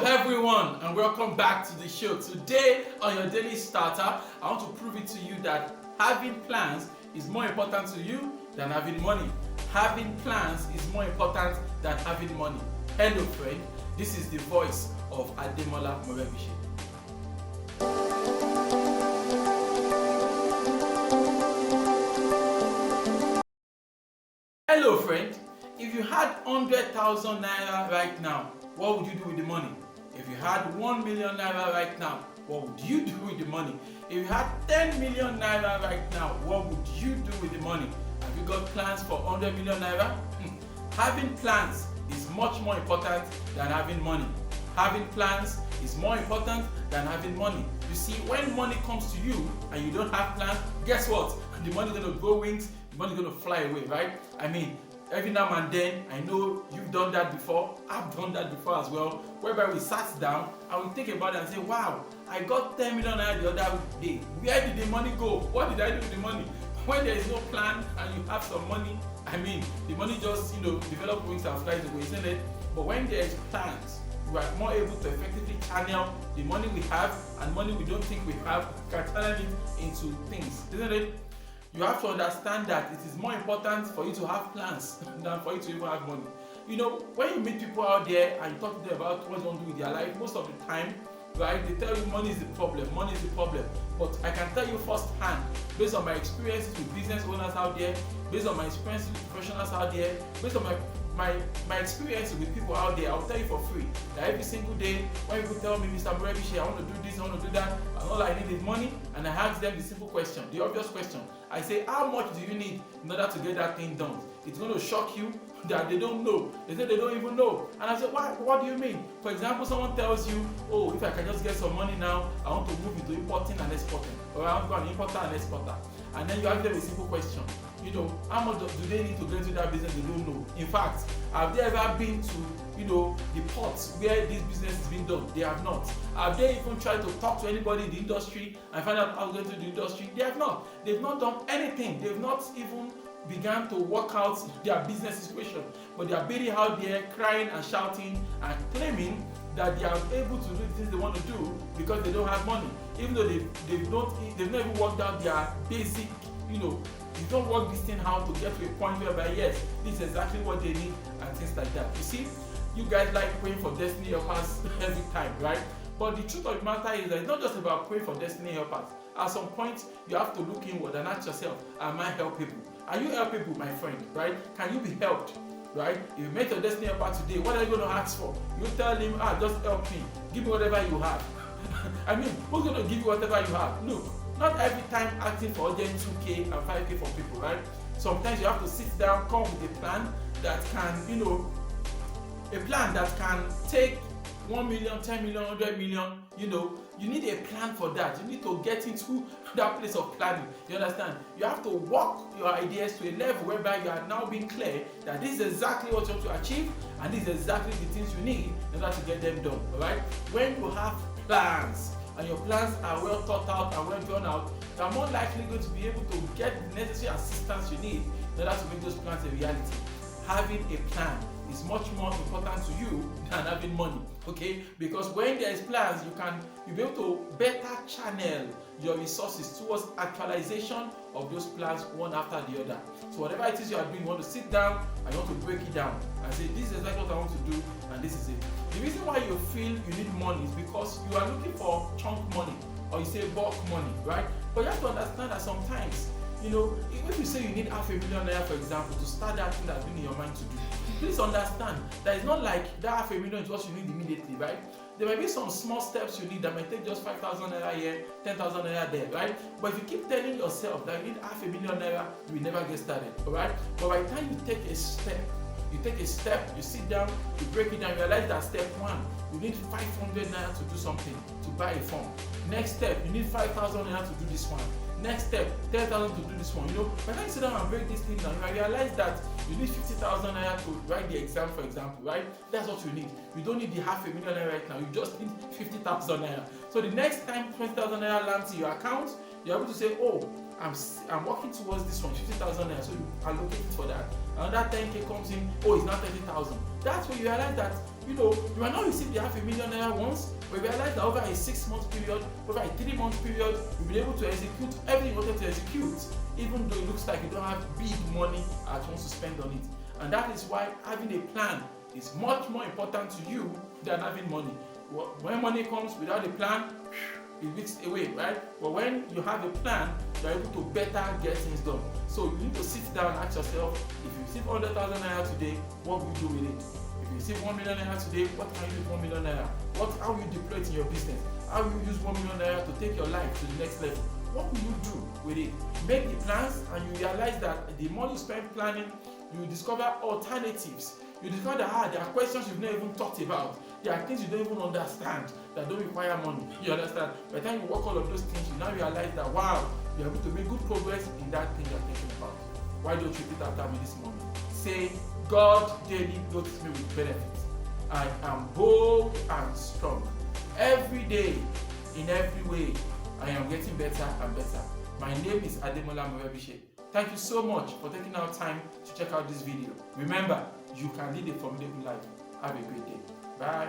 everyone, and welcome back to the show. Today on your daily starter, I want to prove it to you that having plans is more important to you than having money. Having plans is more important than having money. Hello friend, this is the voice of Ademola Morebise. Hello friend, if you had 100,000 naira right now, what would you do with the money? If you had 1 million naira right now, what would you do with the money? If you had 10 million naira right now, what would you do with the money? Have you got plans for 100 million naira? Having plans is much more important than having money. Having plans is more important than having money. You see, when money comes to you and you don't have plans, guess what? The money is going to grow wings, the money is going to fly away, right? I mean, every now and then, I know you've done that before, I've done that before as well, whereby we sat down and we think about it and say, wow, I got 10 million naira the other day. Where did the money go? What did I do with the money? When there is no plan and you have some money, I mean, the money just, develop wings and flies away, isn't it? But when there is plans, we are more able to effectively channel the money we have and money we don't think we have, can channel it into things, isn't it? You have to understand that it is more important for you to have plans than for you to even have money. You know, when you meet people out there and you talk to them about what they want to do with their life, most of the time, right, they tell you money is the problem, money is the problem. But I can tell you firsthand, based on my experiences with business owners out there, based on my experiences with professionals out there, based on my experiences with people out there, I'll tell you for free that every single day when people tell me, Mr. Morebise, I want to do this, I want to do that, and all I need is money, and I ask them the simple question, the obvious question. I say, how much do you need in order to get that thing done? It's going to shock you that they don't know. They say they don't even know. And I say, what do you mean? For example, someone tells you, oh, if I can just get some money now, I want to move into importing and exporting, or I want to go an importer and exporter. And then you ask them a simple question. How much do they need to get into that business? They don't know. In fact, have they ever been to, the ports where this business is being done? They have not. Have they even tried to talk to anybody in the industry and find out how to get into the industry? They have not. They've not done anything. They've not even began to work out their business situation. But they are busy out there crying and shouting and claiming that they are able to do the things they want to do because they don't have money. Even though they've not even worked out their basic, you don't work this thing out to get to a point whereby yes, this is exactly what they need and things like that. You see, you guys like praying for destiny helpers every time, right? But the truth of the matter is that it's not just about praying for destiny helpers. At some point, you have to look inward and ask yourself, am I helpable? Are you helpable, my friend, right? Can you be helped, right? If you met your destiny helper today, what are you going to ask for? You tell him, just help me. Give me whatever you have. I mean, who's going to give you whatever you have? Look, not every time asking for urgent 2K and 5K from people, right? Sometimes you have to sit down, come with a plan that can, a plan that can take 1 million, 10 million, 100 million, you need a plan for that. You need to get into that place of planning. You understand? You have to walk your ideas to a level whereby you are now being clear that this is exactly what you want to achieve and this is exactly the things you need in order to get them done, alright? When you have plans, and your plans are well thought out and well drawn out, you are more likely going to be able to get the necessary assistance you need in order to make those plans a reality. Having a plan is much more important to you than having money, okay? Because when there is plans, you'll be able to better channel your resources towards actualization of those plans one after the other. So whatever it is you are doing, you want to sit down and you want to break it down and say, this is exactly what I want to do and this is it. The reason why you feel you need money is because you are looking for chunk money or you say bulk money, right? But you have to understand that sometimes, if you say you need $500,000 naira, for example, to start that thing that's been in your mind to do, please understand that it's not like that $500,000 is what you need immediately, right? There might be some small steps you need that might take just 5,000 naira here, 10,000 naira there, right? But if you keep telling yourself that you need $500,000 naira, you will never get started, alright? But by the time you take a step, you sit down, you break it down, you realize that step 1, you need 500 naira to do something, to buy a phone. Next step, you need 5,000 naira to do this one. Next step, 10,000 to do this one. By the time you sit down and break this thing down, you realize that you need 50,000 naira to write the exam, for example, right? That's what you need. You don't need the $500,000 naira right now. You just need 50,000 naira. So the next time 20,000 naira lands in your account, you're able to say, oh, I'm working towards this one, 50,000 naira. So you allocate it for that. Another 10K comes in, oh, it's not 30,000. That's when you realize that You know, you might not receive the $500,000 once, but you realize that over a 6-month period, over a 3-month period, you'll be able to execute everything you wanted to execute, even though it looks like you don't have big money at once to spend on it. And that is why having a plan is much more important to you than having money. When money comes without a plan, it whips away, right? But when you have a plan, you're able to better get things done. So you need to sit down and ask yourself, if you receive 100,000 naira today, what will you do with it? If you receive 1 million naira today, what can you do with 1 million naira? How will you deploy it in your business? How will you use 1 million naira to take your life to the next level? What will you do with it? Make the plans, and you realize that the more you spend planning, you discover alternatives. You discover that there are questions you've never even thought about. There are things you don't even understand that don't require money. You understand? By the time you work all of those things, you now realize that wow, you're able to make good progress in that thing you're thinking about. Why don't you repeat after me this morning? Say, God daily loads me with benefits. I am bold and strong. Every day, in every way, I am getting better and better. My name is Ademola Morebise. Thank you so much for taking our time to check out this video. Remember, you can lead a formidable life. Have a great day. Bye.